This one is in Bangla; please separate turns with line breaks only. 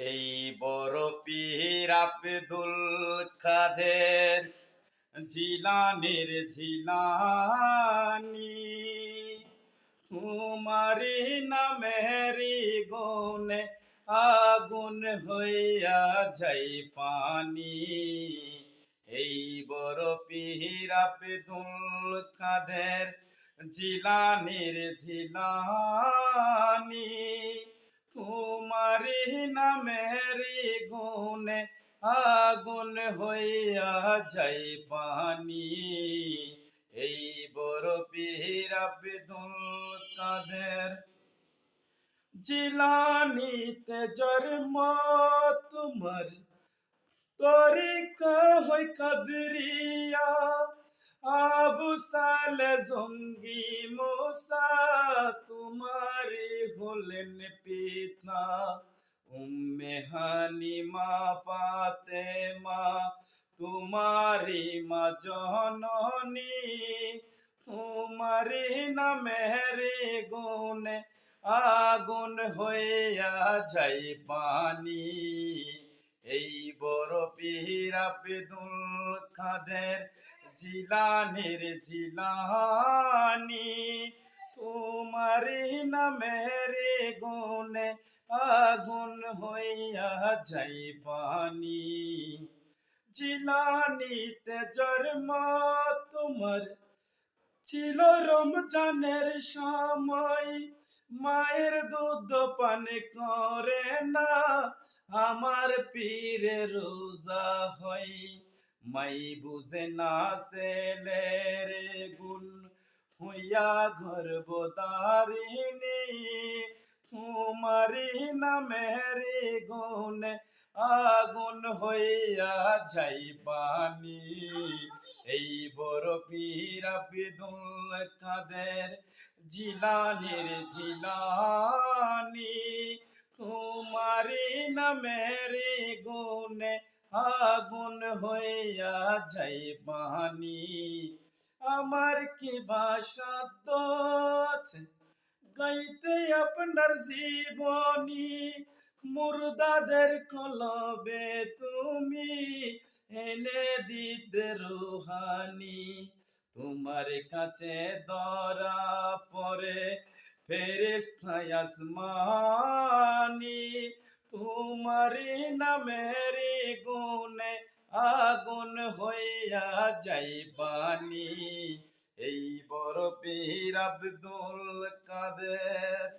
এই বড় পীর আব্দুল কাদের জিলানীর জিলানী, তোমারি নামেরি গুণে আগুন হইয়া যাই পানি। এই বড় পীর আব্দুল কাদের জিলানীর জিলানী, তোমারি নামেরি গুণে আগুন হইয়া যাই পানি। এই বড় পীর আব্দুল কাদের জিলানীতে জন্ম তোমার, তরিকা হয় কাদরিয়া। আবু সালে জঙ্গি মুসা তোমারি হলেন পিতা। উম্মে হালিমা ফাতেমা তোমারি মা জননী, তোমারি নামের গুণে আগুন হইয়া যাই পানি। এই বড় পীর আব্দুল কাদের জিলানীর জিলানী, তোমারি নামের গুণে আগুন হইয়া যাই পানি। জিলানীতে জন্ম তোমার ছিল রমজানের সময়, মায়ের দুধ পান করে না আমার পীরে রোজা হয়। মাই বুঝে না ছেলের গুণ হইয়া গর্ভধারিণী, তোমারি নামের গুণে আগুন হইয়া যাই পানি। এই বড় পীর আব্দুল কাদের জিলানীর জিলানী, তোমারি নামের গুণে আগুন হইয়া যাই পানি। আমার কি বাসাদ্দ আছে গাইতে আপনার জীবনী, মুর্দাদের কলবে তুমি এনে দিতে রুহানি। তোমার কাছে ধরা পরে ফেরেশতা আসমানি, তোমারি নামের গুণে আগুন হইয়া যাই পানি। এই বড় পীর আব্দুল কাদের।